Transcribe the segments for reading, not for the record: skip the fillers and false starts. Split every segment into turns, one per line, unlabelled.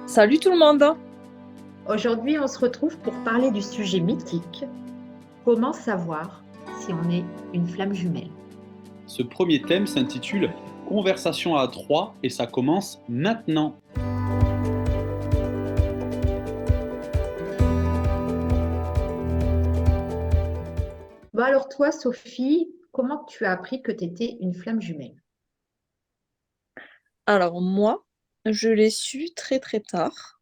Salut tout le monde!
Aujourd'hui, on se retrouve pour parler du sujet mythique, comment savoir si on est une flamme jumelle.
Ce premier thème s'intitule Conversation à trois et ça commence maintenant.
Bon alors toi, Sophie, comment tu as appris que tu étais une flamme jumelle?
Alors moi, je l'ai su très très tard.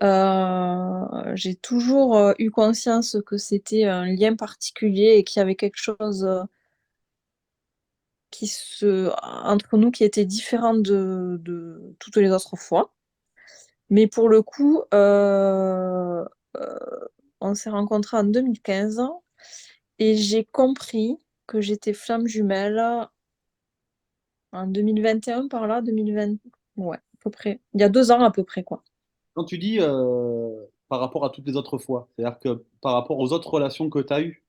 J'ai toujours eu conscience que c'était un lien particulier et qu'il y avait quelque chose entre nous qui était différent de toutes les autres fois. Mais pour le coup, euh, on s'est rencontrés en 2015 et j'ai compris que j'étais flamme jumelle en 2021 par là, 2020, ouais, à peu près. Il y a 2 ans à peu près, quoi.
Quand tu dis par rapport à toutes les autres fois, c'est-à-dire que par rapport aux autres relations que tu as eues,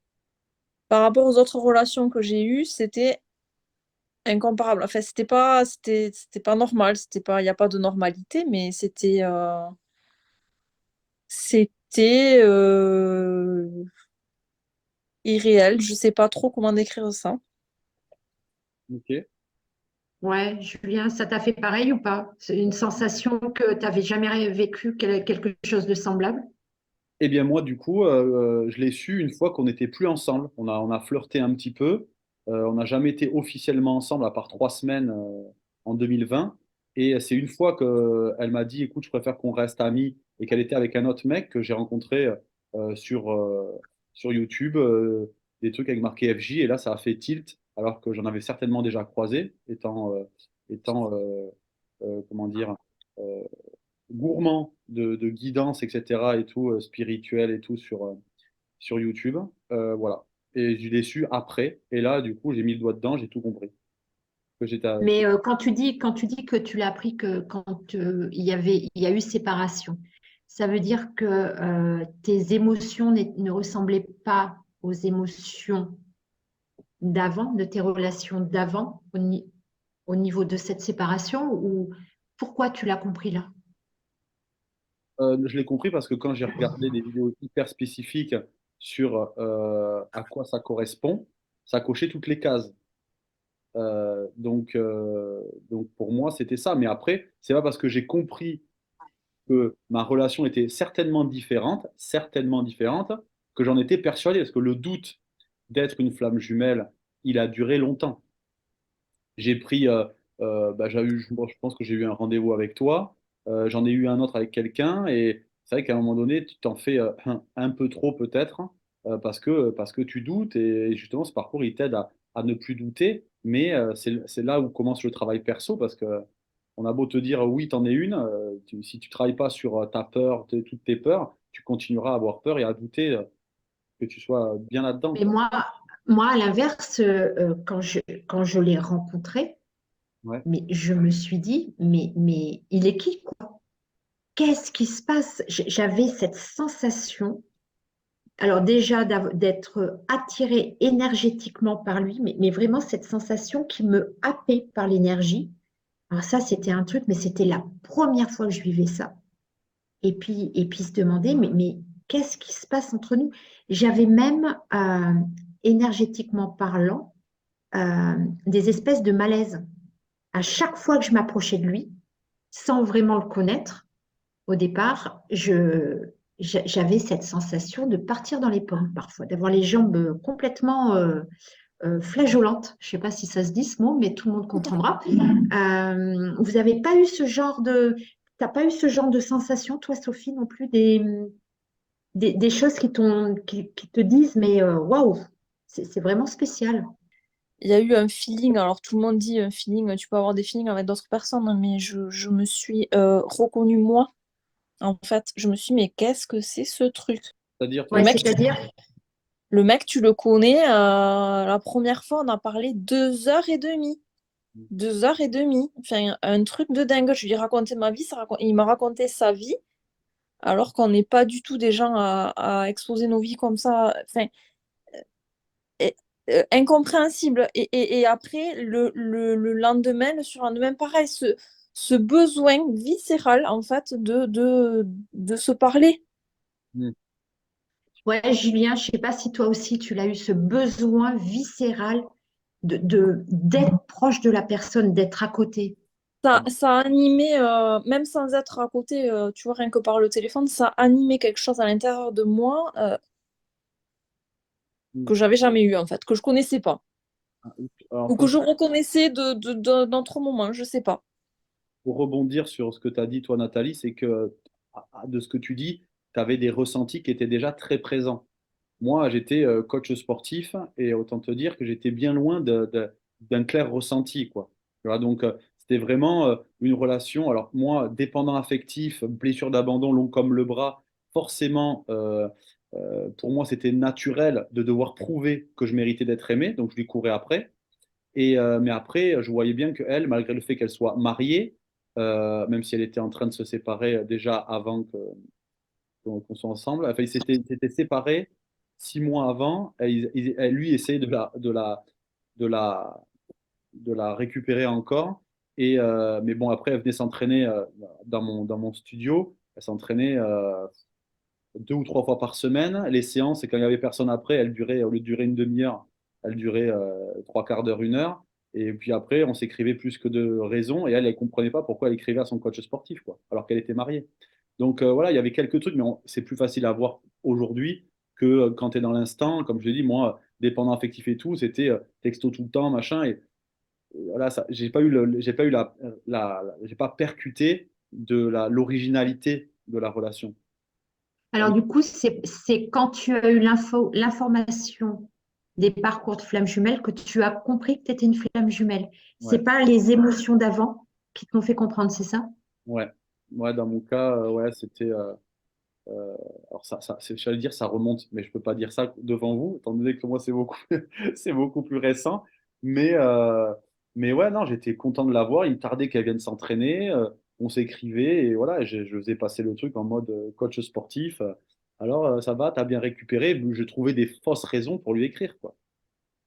Par rapport aux autres relations que j'ai eues, c'était incomparable. Enfin, c'était pas normal, il n'y a pas de normalité, mais c'était irréel. Je sais pas trop comment décrire ça.
ok.
Ouais, Julien, ça t'a fait pareil ou pas? C'est une sensation que tu n'avais jamais vécu quelque chose de semblable?
Eh bien moi du coup, je l'ai su une fois qu'on n'était plus ensemble. On a flirté un petit peu. On n'a jamais été officiellement ensemble à part 3 semaines en 2020. Et c'est une fois qu'elle m'a dit, écoute, je préfère qu'on reste amis et qu'elle était avec un autre mec que j'ai rencontré sur YouTube, des trucs avec marqué FJ. Et là, ça a fait tilt alors que j'en avais certainement déjà croisé, étant comment dire, euh, gourmand de guidance, etc. et tout, spirituel et tout sur YouTube. Voilà. Et je l'ai su après. Et là, du coup, j'ai mis le doigt dedans, j'ai tout compris. Que j'étais,
Mais quand tu dis que tu l'as appris que quand il y a eu séparation, ça veut dire que tes émotions ne ressemblaient pas aux émotions d'avant, de tes relations d'avant, au niveau de cette séparation, ou pourquoi tu l'as compris là?
je l'ai compris parce que quand j'ai regardé des vidéos hyper spécifiques sur à quoi ça correspond, ça cochait toutes les cases. Donc pour moi, c'était ça. Mais après, c'est pas parce que j'ai compris que ma relation était certainement différente, que j'en étais persuadé. Parce que le doute d'être une flamme jumelle, il a duré longtemps. J'ai pris, je pense que j'ai eu un rendez-vous avec toi, j'en ai eu un autre avec quelqu'un, et c'est vrai qu'à un moment donné, tu t'en fais un peu trop peut-être, parce que tu doutes, et justement, ce parcours, il t'aide à ne plus douter, mais c'est là où commence le travail perso, parce que on a beau te dire oui, t'en es une, si tu travailles pas sur ta peur, toutes tes peurs, tu continueras à avoir peur et à douter que tu sois bien là-dedans,
Mais
quoi.
moi, à l'inverse, quand je l'ai rencontré,
Ouais.
mais je me suis dit, mais il est qui, quoi? Qu'est-ce qui se passe? J'avais cette sensation. Alors déjà d'être attirée énergétiquement par lui, mais vraiment cette sensation qui me happait par l'énergie. Alors ça, c'était un truc, mais c'était la première fois que je vivais ça. Et puis se demander, mais qu'est-ce qui se passe entre nous? J'avais même, énergétiquement parlant, euh, des espèces de malaise. À chaque fois que je m'approchais de lui, sans vraiment le connaître, au départ, j'avais cette sensation de partir dans les pommes parfois, d'avoir les jambes complètement flageolantes. Je ne sais pas si ça se dit ce mot, mais tout le monde comprendra. Vous n'avez pas eu ce genre de... T'as pas eu ce genre de sensation, toi, Sophie, non plus, des choses qui te disent, mais waouh, c'est vraiment spécial.
Il y a eu un feeling, alors tout le monde dit un feeling, tu peux avoir des feelings avec d'autres personnes, mais je me suis reconnue moi. En fait, je me suis dit, mais qu'est-ce que c'est ce truc?
C'est-à-dire,
Le
Ouais,
mec,
c'est-à-dire,
tu le connais, la première fois, on a parlé 2 heures et demie. 2 heures et demie. Enfin, un truc de dingue. Je lui ai raconté ma vie, il m'a raconté sa vie, alors qu'on n'est pas du tout des gens à exposer nos vies comme ça. Enfin, et- incompréhensible. Et après, le lendemain, le surlendemain, pareil, ce besoin viscéral, en fait, de se parler.
Mm.
Ouais, Julien, je sais pas si toi aussi tu l'as eu, ce besoin viscéral d'être proche de la personne, d'être à côté.
Ça a animé, même sans être à côté, tu vois, rien que par le téléphone, ça a animé quelque chose à l'intérieur de moi
Mm.
que j'avais jamais eu, en fait, que je connaissais pas.
Alors,
Ou que je reconnaissais d'autres moments, je sais pas.
pour rebondir sur ce que tu as dit, toi, Nathalie, c'est que de ce que tu dis, tu avais des ressentis qui étaient déjà très présents. Moi, j'étais coach sportif et autant te dire que j'étais bien loin d'un clair ressenti, quoi. Tu vois, donc, c'était vraiment une relation. Alors, moi, dépendant affectif, blessure d'abandon long comme le bras, forcément, pour moi, c'était naturel de devoir prouver que je méritais d'être aimé. Donc, je lui courais après. Mais après, je voyais bien qu'elle, malgré le fait qu'elle soit mariée, même si elle était en train de se séparer déjà avant qu'on soit ensemble, enfin, ils s'étaient séparés 6 mois avant. Et lui essayait de la, de la récupérer encore. Mais bon, après, elle venait s'entraîner dans mon studio. Elle s'entraînait 2 ou 3 fois par semaine. Les séances, et quand il n'y avait personne après, elles duraient, au lieu de durer une demi-heure, elles duraient 3 quarts d'heure, 1 heure. Et puis après, on s'écrivait plus que de raison. Et elle ne comprenait pas pourquoi elle écrivait à son coach sportif, quoi, alors qu'elle était mariée. Donc voilà, il y avait quelques trucs, mais c'est plus facile à voir aujourd'hui que quand tu es dans l'instant. Comme je l'ai dit, moi, dépendant affectif et tout, c'était texto tout le temps, machin. Et voilà, ça, j'ai pas eu j'ai pas percuté l'originalité de la relation.
Alors du coup, c'est quand tu as eu l'information des parcours de flammes jumelles que tu as compris que tu étais une flamme jumelle. C'est
Ouais.
pas les émotions d'avant qui t'ont fait comprendre, c'est ça?
Ouais, ouais, dans mon cas, ouais, c'était. Alors j'allais dire, ça remonte, mais je peux pas dire ça devant vous, étant donné que moi, c'est beaucoup, c'est beaucoup plus récent. Mais, euh, mais ouais, non, j'étais content de la voir. Il tardait qu'elle vienne s'entraîner. On s'écrivait et voilà, je faisais passer le truc en mode coach sportif. Alors, ça va, t'as bien récupéré. Je trouvais des fausses raisons pour lui écrire, quoi.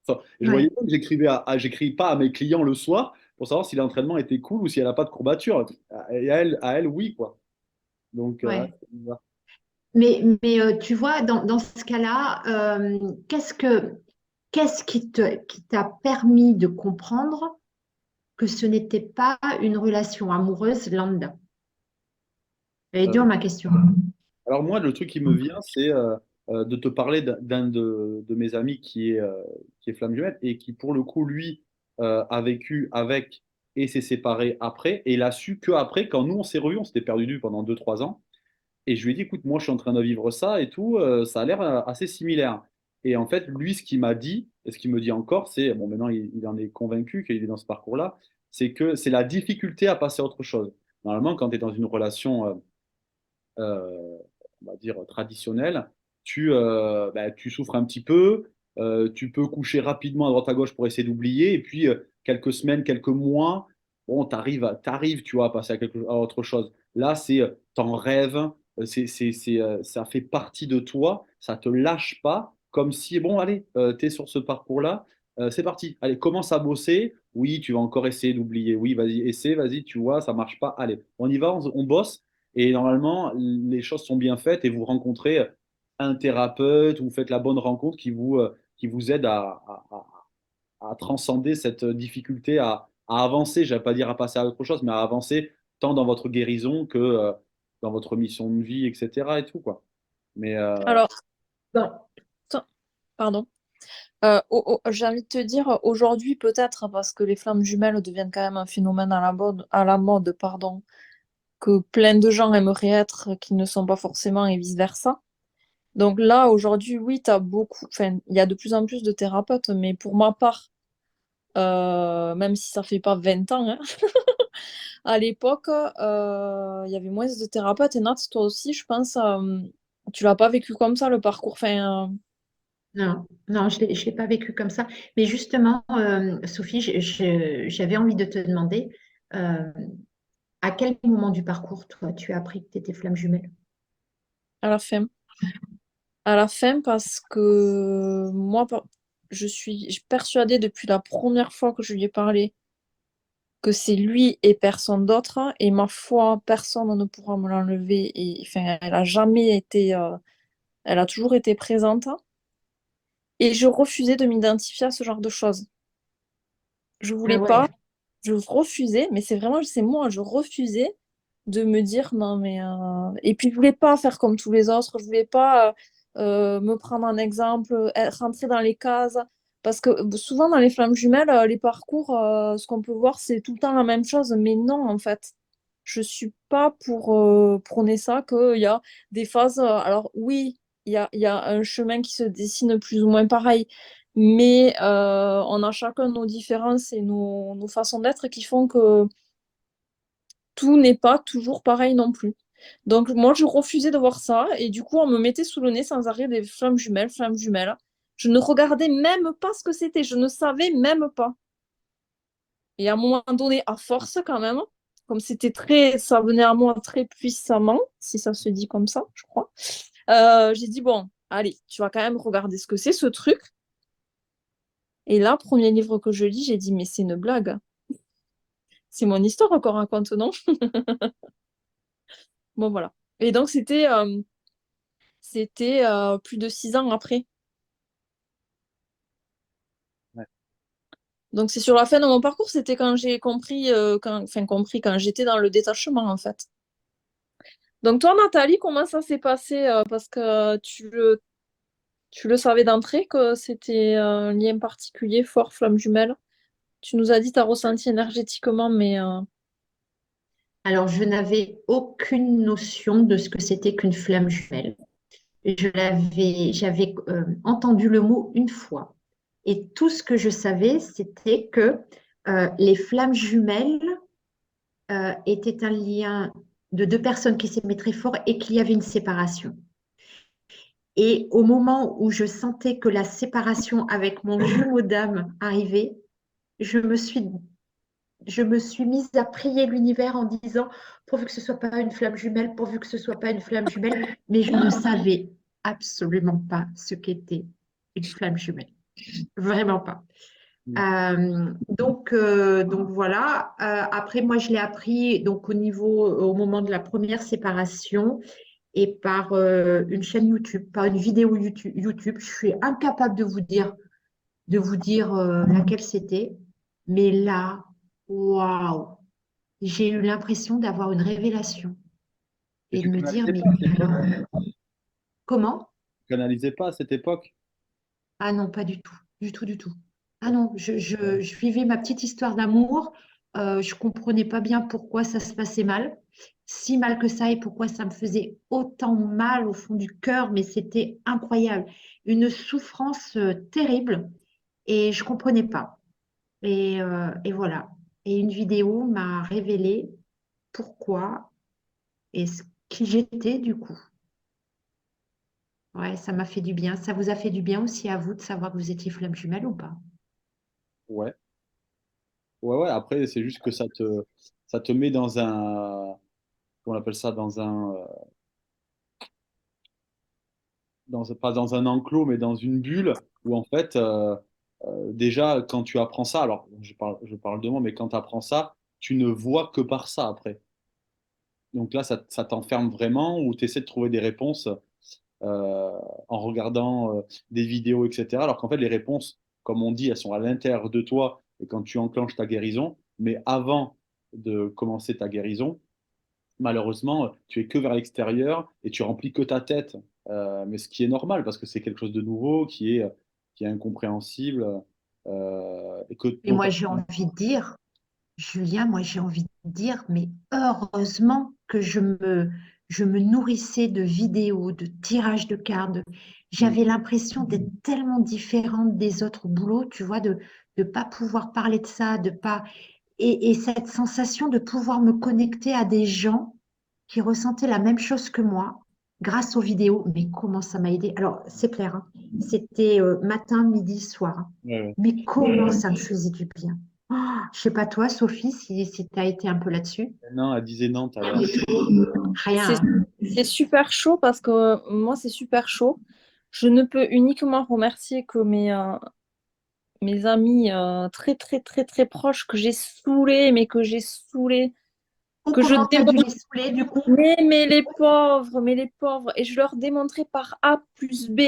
Enfin, je voyais
Ouais,
pas que j'écris pas à mes clients le soir pour savoir si l'entraînement était cool ou si elle a pas de courbature. Et à elle, oui, quoi. Donc,
ouais.
ouais.
Mais tu vois, dans ce cas-là, qu'est-ce qui t'a permis de comprendre que ce n'était pas une relation amoureuse lambda? Elle est
Euh,
dure ma question.
alors moi, le truc qui me vient, c'est de te parler d'un de mes amis qui est flamme jumelle et qui, pour le coup, lui, a vécu avec et s'est séparé après. Et il a su que après, quand nous, on s'est revus, on s'était perdu de vue pendant 2, 3 ans. Et je lui ai dit, écoute, moi, je suis en train de vivre ça et tout, ça a l'air assez similaire. Et en fait, lui, ce qu'il m'a dit, et ce qu'il me dit encore, c'est, bon, maintenant, il en est convaincu qu'il est dans ce parcours-là, c'est que c'est la difficulté à passer à autre chose. Normalement, quand tu es dans une relation on va dire, traditionnelle, tu souffres un petit peu, tu peux coucher rapidement à droite à gauche pour essayer d'oublier, et puis quelques semaines, quelques mois, bon, t'arrives, tu vois, à passer à autre chose. Là, t'en rêves, ça fait partie de toi, ça te lâche pas, comme si, bon, allez, t'es sur ce parcours-là, c'est parti, allez, commence à bosser. Oui, tu vas encore essayer d'oublier. Oui, vas-y, essaie, vas-y, tu vois, ça marche pas. Allez, on y va, on bosse. Et normalement, les choses sont bien faites et vous rencontrez un thérapeute, vous faites la bonne rencontre qui vous aide à transcender cette difficulté à avancer. Je ne vais pas dire à passer à autre chose, mais à avancer tant dans votre guérison que dans votre mission de vie, etc. et tout, quoi. Mais
Alors,
Bon,
attends, pardon. J'ai envie de te dire, aujourd'hui peut-être, parce que les flammes jumelles deviennent quand même un phénomène à la mode, pardon, que plein de gens aimeraient être, qui ne sont pas forcément, et vice-versa. Donc là, aujourd'hui, oui, t'as beaucoup, enfin, il y a de plus en plus de thérapeutes, mais pour ma part, même si ça fait pas 20 ans, hein, à l'époque, il y avait moins de thérapeutes. Et Nat, toi aussi, je pense, tu l'as pas vécu comme ça, le parcours. Enfin,
non, non, je ne l'ai pas vécu comme ça. Mais justement, Sophie, j'avais envie de te demander, euh, à quel moment du parcours, toi, tu as appris que tu étais flamme jumelle?
à la fin. À la fin, parce que moi, je suis persuadée depuis la première fois que je lui ai parlé que c'est lui et personne d'autre, hein, et ma foi, personne ne pourra me l'enlever, et enfin, elle a jamais été, elle a toujours été présente, et je refusais de m'identifier à ce genre de choses. Je
Ah
voulais
ouais.
pas, je refusais, mais c'est vraiment, c'est moi, je refusais de me dire non, mais. Et puis, je voulais pas faire comme tous les autres, je voulais pas me prendre un exemple, rentrer dans les cases. Parce que souvent, dans les flammes jumelles, les parcours, ce qu'on peut voir, c'est tout le temps la même chose, mais non, en fait. Je suis pas pour prôner ça, qu'il y a des phases. Alors, oui, il y a un chemin qui se dessine plus ou moins pareil. Mais on a chacun nos différences et nos façons d'être qui font que tout n'est pas toujours pareil non plus. Donc moi, je refusais de voir ça et du coup, on me mettait sous le nez sans arrêt des flammes jumelles, flammes jumelles. Je ne regardais même pas ce que c'était, je ne savais même pas. Et à un moment donné, à force quand même, comme c'était très, ça venait à moi très puissamment, si ça se dit comme ça, je crois. J'ai dit bon, allez, tu vas quand même regarder ce que c'est ce truc. Et là, premier livre que je lis, j'ai dit mais c'est une blague. C'est mon histoire qu'on raconte, non? Bon, voilà. Et donc, c'était plus de 6 ans après.
Ouais.
Donc, c'est sur la fin de mon parcours, c'était quand j'ai compris, enfin, compris, quand j'étais dans le détachement, en fait. Donc, toi, Nathalie, comment ça s'est passé? Parce que tu le savais d'entrée que c'était un lien particulier, fort, flamme jumelle. Tu nous as dit t'as ressenti énergétiquement, mais
Alors, je n'avais aucune notion de ce que c'était qu'une flamme jumelle. J'avais entendu le mot une fois. Et tout ce que je savais, c'était que les flammes jumelles étaient un lien de deux personnes qui s'aimaient très fort et qu'il y avait une séparation. Et au moment où je sentais que la séparation avec mon jumeau d'âme arrivait, je me suis, je me suis mise à prier l'univers en disant, pourvu que ce soit pas une flamme jumelle, pourvu que ce soit pas une flamme jumelle, mais je ne savais absolument pas ce qu'était une flamme jumelle. Vraiment pas.
Mm.
Donc voilà. Après, moi, je l'ai appris donc au moment de la première séparation et par une chaîne YouTube, par une vidéo YouTube. Je suis incapable de vous dire laquelle c'était. Mais là, waouh, j'ai eu l'impression d'avoir une révélation
Et
et de
tu
me dire,
canalisais
mais
pas à cette époque?
comment?
Tu canalisais pas à cette époque?
Ah non, pas du tout, du tout, du tout. Ah non, je vivais ma petite histoire d'amour. Je comprenais pas bien pourquoi ça se passait mal, si mal que ça, et pourquoi ça me faisait autant mal au fond du cœur, mais c'était incroyable. Une souffrance terrible et je comprenais pas. Et voilà. Et une vidéo m'a révélé pourquoi et qui j'étais du coup. Ouais, ça m'a fait du bien. Ça vous a fait du bien aussi à vous de savoir que vous étiez flamme jumelle ou pas?
Ouais. Ouais, ouais. Après, c'est juste que ça te met dans un, comment on appelle ça, pas dans un enclos, mais dans une bulle où en fait, déjà, quand tu apprends ça, alors je parle de moi, mais quand tu apprends ça, tu ne vois que par ça après. Donc là, ça t'enferme vraiment ou tu essaies de trouver des réponses euh, en regardant des vidéos, etc. Alors qu'en fait, les réponses, comme on dit, elles sont à l'intérieur de toi et quand tu enclenches ta guérison. Mais avant de commencer ta guérison, malheureusement, tu es que vers l'extérieur et tu remplis que ta tête. Mais ce qui est normal parce que c'est quelque chose de nouveau qui est incompréhensible et que
Et moi,
potentiellement.
j'ai envie de dire, Julien, moi, j'ai envie de dire, mais heureusement que je me nourrissais de vidéos, de tirages de cartes. J'avais l'impression d'être tellement différente des autres boulots, tu vois, de ne pas pouvoir parler de ça, de pas. Et cette sensation de pouvoir me connecter à des gens qui ressentaient la même chose que moi grâce aux vidéos. Mais comment ça m'a aidé? Alors, c'est clair, hein, c'était matin, midi, soir, hein.
Ouais, ouais.
Mais comment ça me faisait du bien. Oh, je sais pas toi, Sophie, si tu as été un peu là-dessus.
Non, elle disait non tout à l'heure.
c'est
Rien.
c'est super chaud parce que moi, c'est super chaud. Je ne peux uniquement remercier que mes amis très, très, très, très proches que j'ai saoulés, mais que j'ai saoulés,
Ou
que je
comment tu as dû
démontre.
les saouler du coup?
Mais les pauvres, mais les pauvres. Et je leur démontrais par A plus B,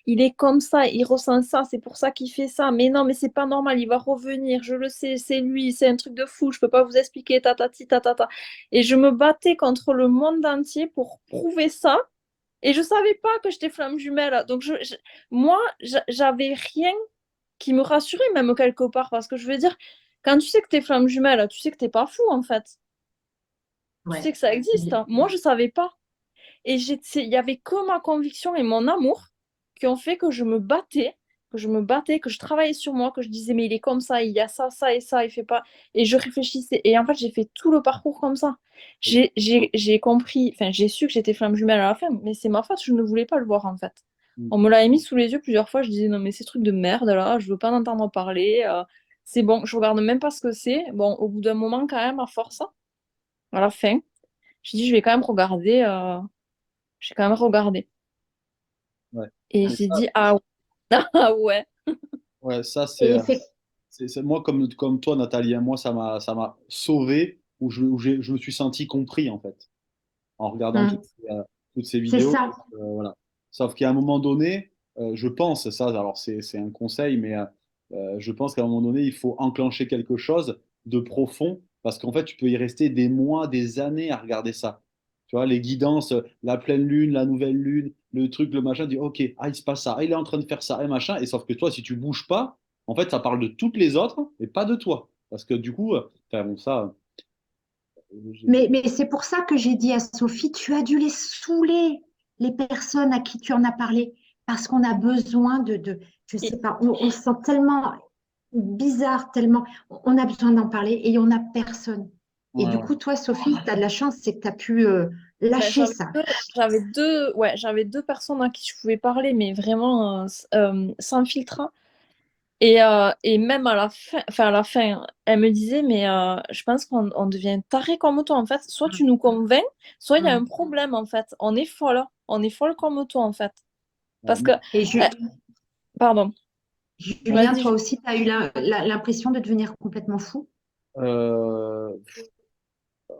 il est comme ça, il ressent ça, c'est pour ça qu'il fait ça. Mais non, mais c'est pas normal, il va revenir, je le sais, c'est lui, c'est un truc de fou, je peux pas vous expliquer, tatati, tatata. Et je me battais contre le monde entier pour prouver ça. Et je savais pas que j'étais flamme jumelle. Donc moi, j'avais rien qui me rassurait, même quelque part, parce que je veux dire, quand tu sais que t'es flamme jumelle, tu sais que t'es pas fou, en fait. Tu sais
Ouais.
que ça existe, hein. Moi, je savais pas. Et il y avait que ma conviction et mon amour qui ont fait que je me battais, que je travaillais sur moi, que je disais, mais il est comme ça, il y a ça, ça et ça, il fait pas. Et je réfléchissais. Et en fait, j'ai fait tout le parcours comme ça. J'ai compris, enfin, j'ai su que j'étais flamme jumelle à la fin, mais c'est ma faute, je ne voulais pas le voir, en fait. On me l'avait mis sous les yeux plusieurs fois, je disais, non, mais ces trucs de merde, là, je veux pas en entendre parler. C'est bon, je regarde même pas ce que c'est. Bon, au bout d'un moment, quand même, à force, à la fin, j'ai dit, je vais quand même regarder. J'ai quand même regardé.
Ouais.
Et
Mais
j'ai
ça,
dit, ah ouais. Ah ouais.
ouais, ça
Et c'est
moi comme toi, Nathalie, hein, moi ça m'a sauvé je me suis senti compris en fait en regardant
Hmm.
toutes ces
C'est
vidéos.
ça.
Voilà. Sauf qu'à un moment donné, je pense, ça, alors c'est un conseil, mais je pense qu'à un moment donné, il faut enclencher quelque chose de profond, parce qu'en fait, tu peux y rester des mois, des années à regarder ça. Tu vois, les guidances, la pleine lune, la nouvelle lune, le truc, le machin, dit, ok, ah, il se passe ça, ah, il est en train de faire ça, et machin, et sauf que toi, si tu bouges pas, en fait, ça parle de toutes les autres, et pas de toi. Parce que du coup, enfin, bon, ça,
Mais c'est pour ça que j'ai dit à Sophie, tu as dû les saouler, les personnes à qui tu en as parlé, parce qu'on a besoin je
Et,
sais pas, on se sent tellement bizarre, tellement, on a besoin d'en parler et on n'a personne. Et
ouais,
du
ouais.
coup, toi, Sophie, tu as de la chance, c'est que tu as pu
ben,
lâcher ça.
j'avais deux personnes à qui je pouvais parler, mais vraiment sans filtre, hein. Et même à la fin, enfin à la fin, elle me disait, mais je pense qu'on devient taré comme toi, en fait. Soit tu nous convaincs, soit il y a un
Mm.
problème, en fait. On est folle comme toi, en fait.
Ouais,
Parce que,
Et
euh, pardon,
Julien,
vas-y.
toi aussi, tu as eu l'impression de devenir complètement fou?
Euh,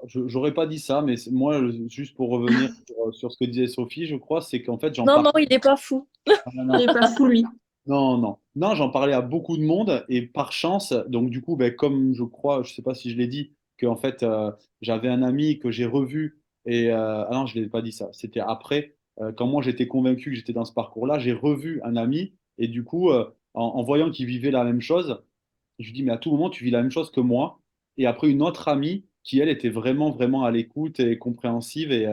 j'aurais pas dit ça, mais moi, juste pour revenir sur ce que disait Sophie, je crois, c'est qu'en fait, j'en
Non,
parle.
non, il n'est pas fou.
Non,
Il
non,
n'est pas fou, lui.
non, non, non, j'en parlais à beaucoup de monde et par chance, donc du coup, ben, comme je crois, je sais pas si je l'ai dit, que en fait, j'avais un ami que j'ai revu et ah non, je l'ai pas dit ça. C'était après, quand moi j'étais convaincu que j'étais dans ce parcours-là, j'ai revu un ami et du coup, en voyant qu'il vivait la même chose. Je lui dis, mais à tout moment, tu vis la même chose que moi. Et après, une autre amie qui, elle, était vraiment, vraiment à l'écoute et compréhensive et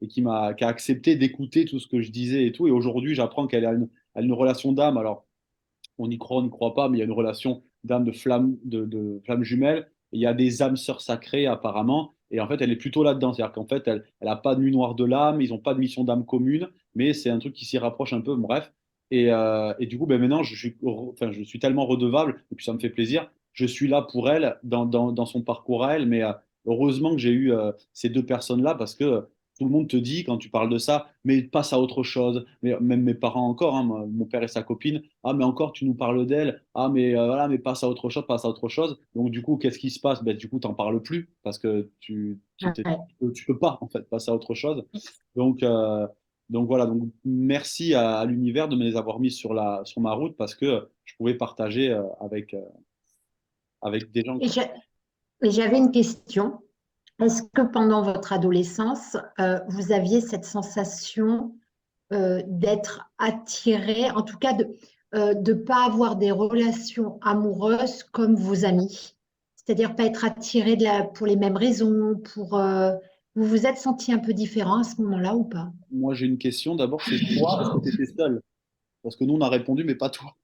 qui a accepté d'écouter tout ce que je disais et tout. Et aujourd'hui, j'apprends qu'elle a une relation d'âme. Alors, on y croit, on n'y croit pas, mais il y a une relation d'âme de flamme jumelle. Et il y a des âmes sœurs sacrées, apparemment. Et en fait, elle est plutôt là-dedans. C'est-à-dire qu'en fait, elle n'a pas de nuit noire de l'âme, ils n'ont pas de mission d'âme commune, mais c'est un truc qui s'y rapproche un peu. Bref. Et du coup, ben maintenant, enfin, je suis tellement redevable, et puis ça me fait plaisir. Je suis là pour elle, dans son parcours à elle, mais heureusement que j'ai eu ces deux personnes-là, parce que tout le monde te dit, quand tu parles de ça, mais passe à autre chose. Mais même mes parents encore, hein, mon père et sa copine, ah, mais encore, tu nous parles d'elle. Ah, mais voilà, mais passe à autre chose, passe à autre chose. Donc, du coup, qu'est-ce qui se passe? Ben, du coup, tu n'en parles plus parce que
Ouais.
tu peux pas, en fait, passer à autre chose. Donc, voilà. Donc, merci à l'univers de me les avoir mis sur ma route parce que je pouvais partager avec des gens,
Et
quoi.
j'ai- et j'avais une question. Est-ce que pendant votre adolescence, vous aviez cette sensation d'être attiré, en tout cas de ne pas avoir des relations amoureuses comme vos amis? C'est-à-dire pas être attiré pour les mêmes raisons, vous vous êtes senti un peu différent à ce moment-là ou pas?
Moi, j'ai une question. D'abord, c'est toi, est-ce que tu étais seul? Parce que nous, on a répondu, mais pas toi.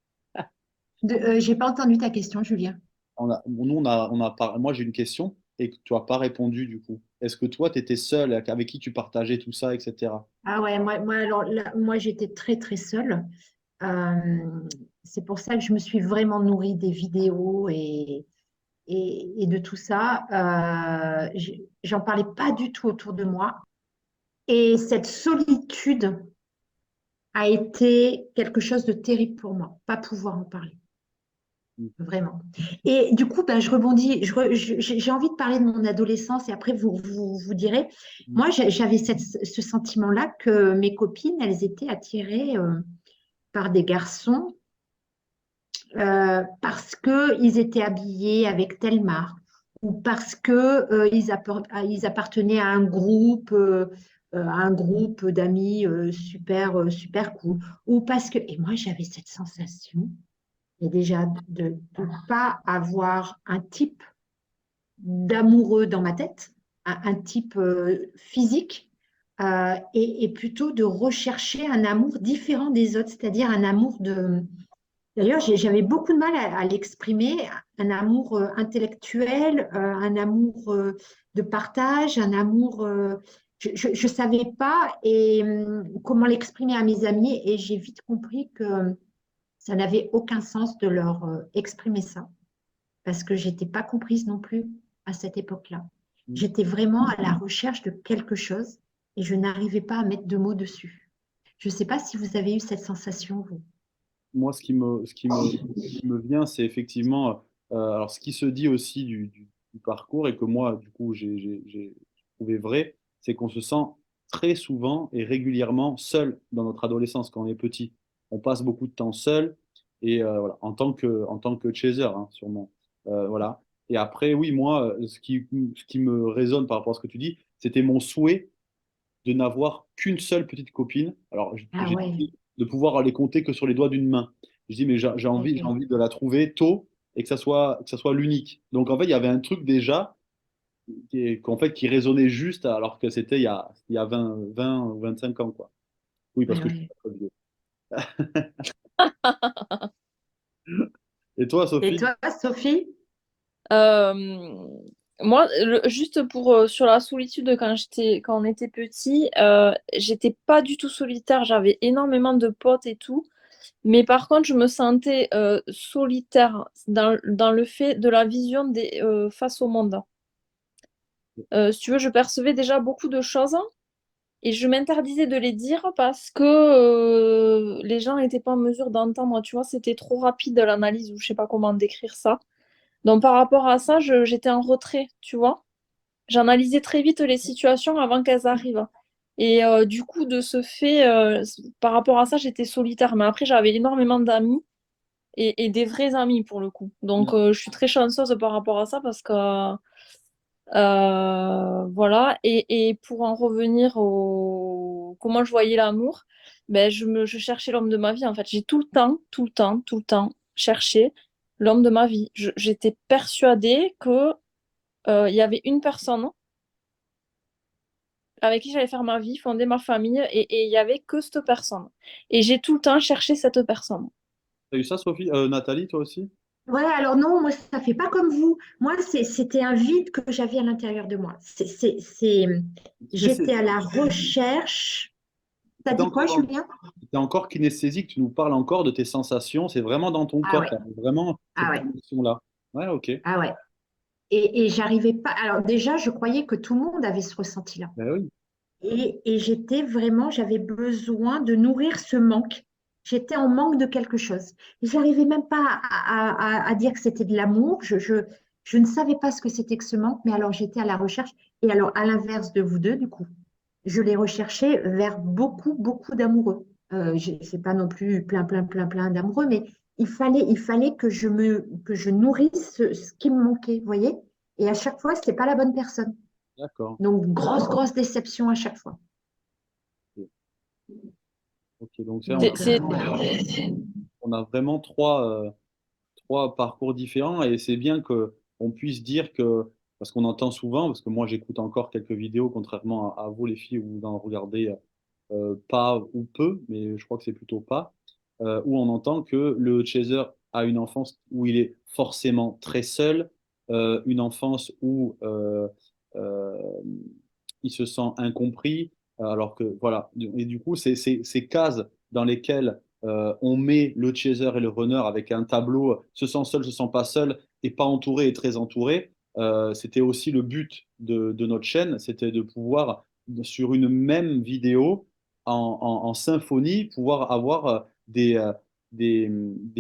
J'ai pas entendu ta question, Julien.
Nous, moi, j'ai une question et que tu n'as pas répondu du coup. Est-ce que toi, tu étais seul, avec qui tu partageais tout ça, etc.
Ah ouais, alors là, moi j'étais très très seule. Euh, c'est pour ça que je me suis vraiment nourrie des vidéos et de tout ça. J'en parlais pas du tout autour de moi. Et cette solitude a été quelque chose de terrible pour moi, pas pouvoir en parler. Vraiment. Et du coup, ben, je rebondis, j'ai envie de parler de mon adolescence et après vous direz.
Mm.
Moi, j'avais ce sentiment-là que mes copines, elles étaient attirées par des garçons parce qu'ils étaient habillés avec telle marque ou parce que ils appartenaient à un groupe d'amis super cool ou parce que, et moi j'avais cette sensation, et déjà de ne pas avoir un type d'amoureux dans ma tête, un type physique, et plutôt de rechercher un amour différent des autres, c'est-à-dire un amour de... D'ailleurs, j'avais beaucoup de mal à l'exprimer, un amour intellectuel, un amour de partage, un amour... je ne savais pas comment l'exprimer à mes amis et j'ai vite compris que ça n'avait aucun sens de leur exprimer ça parce que j'étais pas comprise non plus à cette époque-là.
Mm.
J'étais vraiment à la recherche de quelque chose et je n'arrivais pas à mettre de mots dessus. Je ne sais pas si vous avez eu cette sensation, vous.
Moi, ce qui me vient, c'est effectivement, alors ce qui se dit aussi du parcours et que moi, du coup, j'ai trouvé vrai, c'est qu'on se sent très souvent et régulièrement seul dans notre adolescence quand on est petit. On passe beaucoup de temps seul et voilà, en tant que chaser, hein, sûrement. Voilà. Et après, oui, moi, ce qui me résonne par rapport à ce que tu dis, c'était mon souhait de n'avoir qu'une seule petite copine. Alors,
Ah
j'ai
ouais,
dit de pouvoir les compter que sur les doigts d'une main. Je dis, mais j'ai
ok.
envie de la trouver tôt et que ça soit l'unique. Donc, en fait, il y avait un truc déjà qui résonnait juste alors que c'était il y a 20 ou 25 ans, quoi. Oui, parce
Ouais,
que je suis
ouais.
pas très vieux. Et toi,
Et
Sophie?
toi, Sophie?
Euh, Moi, juste pour sur la solitude quand on était petit, j'étais pas du tout solitaire. J'avais énormément de potes et tout, mais par contre, je me sentais solitaire dans le fait de la vision face au monde. Si tu veux, je percevais déjà beaucoup de choses et je m'interdisais de les dire parce que les gens n'étaient pas en mesure d'entendre. Tu vois, c'était trop rapide l'analyse ou je sais pas comment décrire ça. Donc par rapport à ça, j'étais en retrait, tu vois. J'analysais très vite les situations avant qu'elles arrivent. Et du coup, de ce fait, par rapport à ça, j'étais solitaire. Mais après, j'avais énormément d'amis et des vrais amis pour le coup. Donc, je suis très chanceuse par rapport à ça parce que voilà. Et pour en revenir au comment je voyais l'amour, ben, je cherchais l'homme de ma vie. En fait, j'ai tout le temps, tout le temps, tout le temps cherché l'homme de ma vie. J'étais persuadée que il y avait une personne avec qui j'allais faire ma vie, fonder ma famille, et il y avait que cette personne. Et j'ai tout le temps cherché cette personne.
T'as eu ça, Sophie? Nathalie, toi aussi?
Ouais, alors non, moi, ça fait pas comme vous. Moi, c'était un vide que j'avais à l'intérieur de moi.
Tu sais,
J'étais à la recherche. T'as
c'était
dit quoi,
encore,
Julien?
c'était encore kinesthésique, tu nous parles encore de tes sensations, c'est vraiment dans ton
Ah
corps,
ouais,
tu as vraiment
ah
cette
ouais,
connexion-là. Ouais, ok.
ah ouais. Et j'arrivais pas. Alors déjà, je croyais que tout le monde avait ce ressenti-là.
Ben oui.
Et j'avais besoin de nourrir ce manque. J'étais en manque de quelque chose. J'arrivais même pas à dire que c'était de l'amour. Je ne savais pas ce que c'était que ce manque, mais alors j'étais à la recherche. Et alors, à l'inverse de vous deux, du coup, je l'ai recherché vers beaucoup d'amoureux. J'ai pas non plus plein d'amoureux, mais il fallait que je nourrisse ce qui me manquait, vous voyez? Et à chaque fois, c'était pas la bonne personne.
D'accord.
Donc, grosse déception à chaque fois.
Ok, ok, donc ça,
C'est, c'est-
Voilà.
on a vraiment trois parcours différents et c'est bien que on puisse dire que, parce qu'on entend souvent, parce que moi j'écoute encore quelques vidéos, contrairement à vous les filles, où vous en regardez pas ou peu, mais je crois que c'est plutôt pas, où on entend que le chaser a une enfance où il est forcément très seul, une enfance où euh, il se sent incompris, alors que voilà, et du coup, ces cases dans lesquelles on met le chaser et le runner avec un tableau, se sent seul, se sent pas seul, et pas entouré et très entouré. C'était aussi le but de notre chaîne, c'était de pouvoir, sur une même vidéo, en symphonie, pouvoir avoir des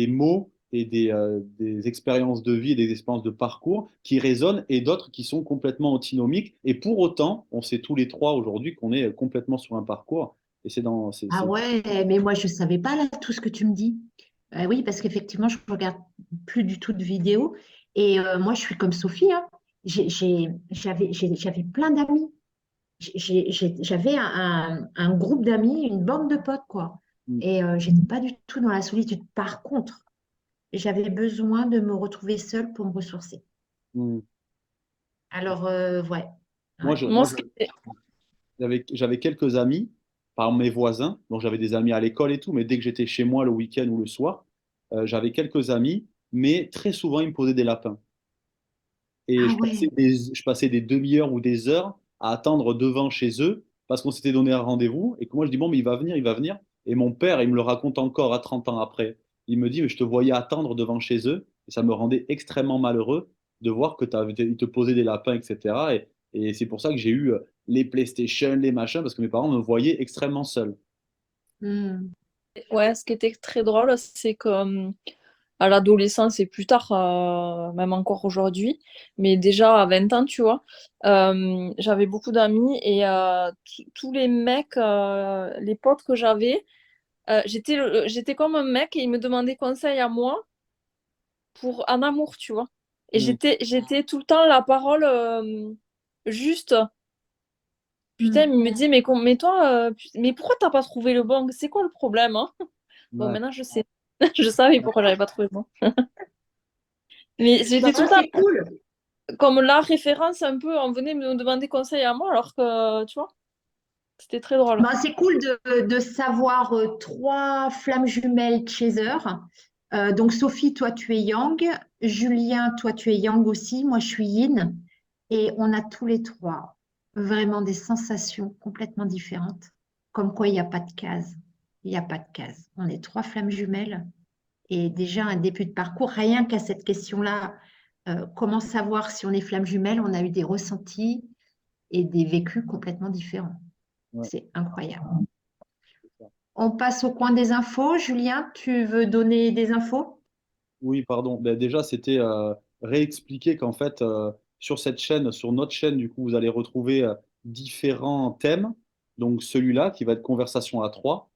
mots et des expériences de vie et des expériences de parcours qui résonnent et d'autres qui sont complètement antinomiques. Et pour autant, on sait tous les trois aujourd'hui qu'on est complètement sur un parcours. Et c'est dans,
Ah ouais, mais moi, je ne savais pas là tout ce que tu me dis. Oui, parce qu'effectivement, je ne regarde plus du tout de vidéos. Et moi, je suis comme Sophie, hein. J'avais plein d'amis. J'avais un groupe d'amis, une bande de potes, quoi.
Mm,
Et j'étais pas du tout dans la solitude. Par contre, j'avais besoin de me retrouver seule pour me ressourcer.
mm.
Alors, ouais.
Moi,
Ouais.
Moi, ce qui était...
j'avais quelques amis, par exemple mes voisins, donc j'avais des amis à l'école et tout, mais dès que j'étais chez moi le week-end ou le soir, j'avais quelques amis, mais très souvent ils me posaient des lapins. Et
Ah ouais.
je passais des demi-heures ou des heures à attendre devant chez eux parce qu'on s'était donné un rendez-vous et que moi je dis bon mais il va venir, il va venir. Et mon père, il me le raconte encore à 30 ans après. Il me dit mais je te voyais attendre devant chez eux et ça me rendait extrêmement malheureux de voir que ils te posaient des lapins, etc. Et c'est pour ça que j'ai eu les PlayStation, les machins, parce que mes parents me voyaient extrêmement seul.
Hmm.
Ouais, ce qui était très drôle, c'est que à l'adolescence et plus tard, même encore aujourd'hui, mais déjà à 20 ans, tu vois, j'avais beaucoup d'amis et tous les mecs, les potes que j'avais, j'étais comme un mec et ils me demandaient conseil à moi pour un amour, tu vois. Et
Mm.
j'étais tout le temps la parole juste. Putain,
Hmm.
il me dit, mais toi, mais pourquoi t'as pas trouvé le bon? C'est quoi le problème, hein? Bon,
Ouais.
maintenant je sais. Je savais pourquoi j'avais pas trouvé le bon. Mais
Bah,
j'étais tout le temps
c'est cool.
comme la référence un peu, on venait me demander conseil à moi alors que, tu vois, c'était très drôle.
Bah, c'est cool de savoir trois flammes jumelles chaser. Donc, Sophie, toi, tu es Yang. Julien, toi, tu es Yang aussi. Moi, je suis Yin. Et on a tous les trois vraiment des sensations complètement différentes. Comme quoi, il n'y a pas de case. Il n'y a pas de case. On est trois flammes jumelles. Et déjà, un début de parcours, rien qu'à cette question-là, comment savoir si on est flammes jumelles? On a eu des ressentis et des vécus complètement différents.
Ouais.
C'est incroyable. On passe au coin des infos. Julien, tu veux donner des infos?
Oui, pardon. Ben, déjà, c'était réexpliquer qu'en fait, sur cette chaîne, sur notre chaîne, du coup, vous allez retrouver différents thèmes. Donc, celui-là, qui va être conversation à trois.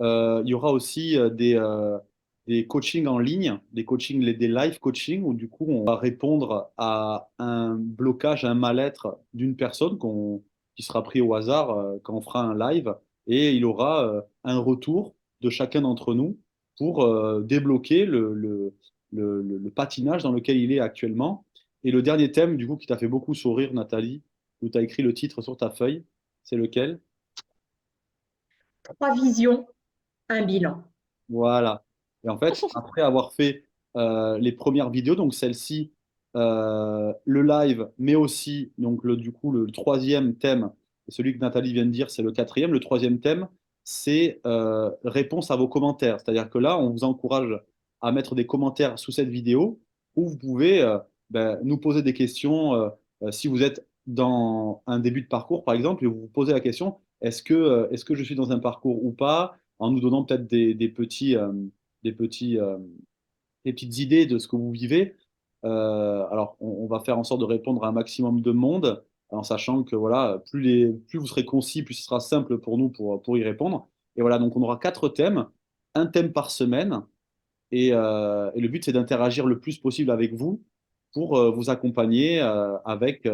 Il y aura aussi des coachings en ligne, des coachings, des live coaching, où du coup, on va répondre à un blocage, un mal-être d'une personne qui sera pris au hasard quand on fera un live. Et il aura un retour de chacun d'entre nous pour débloquer le patinage dans lequel il est actuellement. Et le dernier thème, du coup, qui t'a fait beaucoup sourire, Nathalie, où tu as écrit le titre sur ta feuille, c'est lequel?
Trois visions, un bilan.
Voilà. Et en fait, après avoir fait les premières vidéos, donc celle-ci, le live, mais aussi donc du coup le troisième thème, et celui que Nathalie vient de dire, c'est le quatrième. Le troisième thème, c'est réponse à vos commentaires. C'est-à-dire que là, on vous encourage à mettre des commentaires sous cette vidéo où vous pouvez nous poser des questions. Si vous êtes dans un début de parcours, par exemple, et vous vous posez la question, est-ce que je suis dans un parcours ou pas? En nous donnant peut-être des petits, des petites idées de ce que vous vivez. Alors, on va faire en sorte de répondre à un maximum de monde, en sachant que voilà, plus vous serez concis, plus ce sera simple pour nous pour y répondre. Et voilà, donc on aura quatre thèmes, un thème par semaine, et le but c'est d'interagir le plus possible avec vous pour vous accompagner avec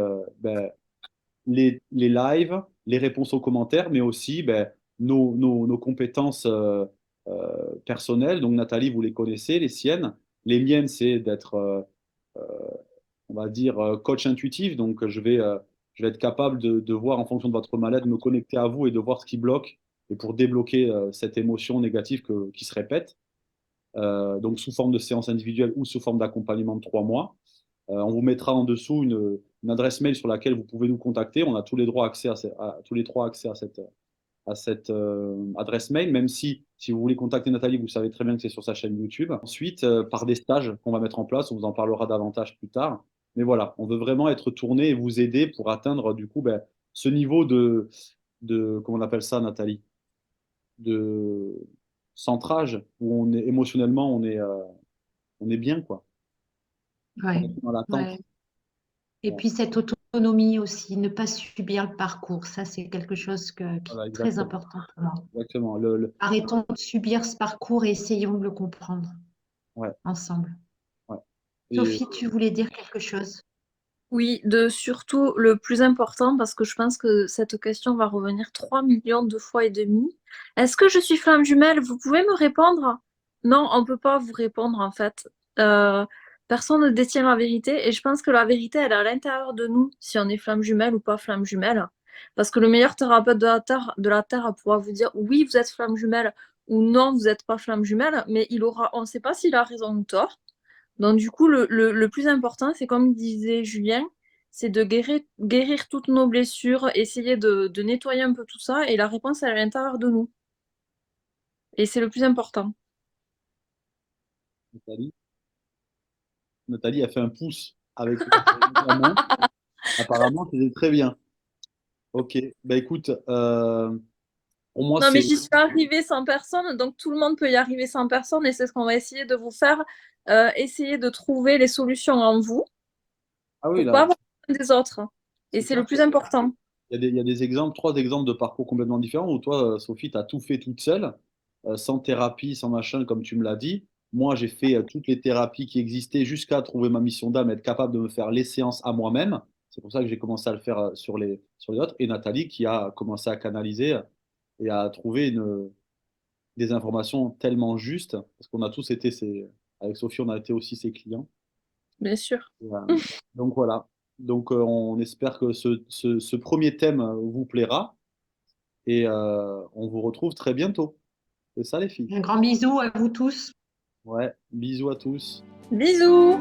les lives, les réponses aux commentaires, mais aussi nos compétences personnelles. Donc Nathalie, vous les connaissez, les siennes. Les miennes, c'est d'être, on va dire, coach intuitif. Donc je vais être capable de voir en fonction de votre mal-être, me connecter à vous et de voir ce qui bloque et pour débloquer cette émotion négative qui se répète. Donc sous forme de séance individuelle ou sous forme d'accompagnement de 3 mois. On vous mettra en dessous une adresse mail sur laquelle vous pouvez nous contacter. On a tous les droits accès tous les trois accès à cette adresse mail, même si vous voulez contacter Nathalie, vous savez très bien que c'est sur sa chaîne YouTube. Ensuite, par des stages qu'on va mettre en place, on vous en parlera davantage plus tard. Mais voilà, on veut vraiment être tourné et vous aider pour atteindre du coup ce niveau comment on appelle ça, Nathalie, de centrage où on est émotionnellement, on est on est bien, quoi. On
Ouais,
est dans l'attente.
ouais. Et
Ouais.
puis cette autonomie aussi, ne pas subir le parcours, ça c'est quelque chose qui
Voilà,
est très
exactement.
important pour moi.
Exactement.
Arrêtons de subir ce parcours et essayons de le comprendre
Ouais,
ensemble.
ouais. Et
Sophie, tu voulais dire quelque chose?
Oui, de surtout le plus important, parce que je pense que cette question va revenir 3 millions de fois et demi. Est-ce que je suis flamme jumelle? Vous pouvez me répondre? Non, on ne peut pas vous répondre en fait. Euh, Personne ne détient la vérité et je pense que la vérité, elle est à l'intérieur de nous, si on est flamme jumelle ou pas flamme jumelle. Parce que le meilleur thérapeute de la Terre pourra vous dire oui, vous êtes flamme jumelle ou non, vous n'êtes pas flamme jumelle, mais on ne sait pas s'il a raison ou tort. Donc, du coup, le plus important, c'est comme disait Julien, c'est de guérir toutes nos blessures, essayer de nettoyer un peu tout ça, et la réponse elle est à l'intérieur de nous. Et c'est le plus important.
Nathalie, Nathalie a fait un pouce avec la main. Apparemment, c'était très bien. Ok. Bah écoute, pour moi,
Non, mais
c'est.
j'y suis arrivée sans personne, donc tout le monde peut y arriver sans personne, et c'est ce qu'on va essayer de vous faire. Essayer de trouver les solutions en vous
Ah oui,
pour
là,
pas avoir besoin des autres. Et
c'est
c'est
clair.
le plus important.
Il y a des exemples, trois exemples de parcours complètement différents où toi, Sophie, tu as tout fait toute seule, sans thérapie, sans machin, comme tu me l'as dit. Moi, j'ai fait toutes les thérapies qui existaient jusqu'à trouver ma mission d'âme, être capable de me faire les séances à moi-même. C'est pour ça que j'ai commencé à le faire sur les autres. Et Nathalie qui a commencé à canaliser et à trouver des informations tellement justes, parce qu'on a tous été avec Sophie, on a été aussi ses clients.
Bien sûr.
Et, donc voilà. Donc on espère que ce premier thème vous plaira et on vous retrouve très bientôt. C'est ça les filles.
Un grand bisou à vous tous.
Ouais, bisous à tous.
Bisous!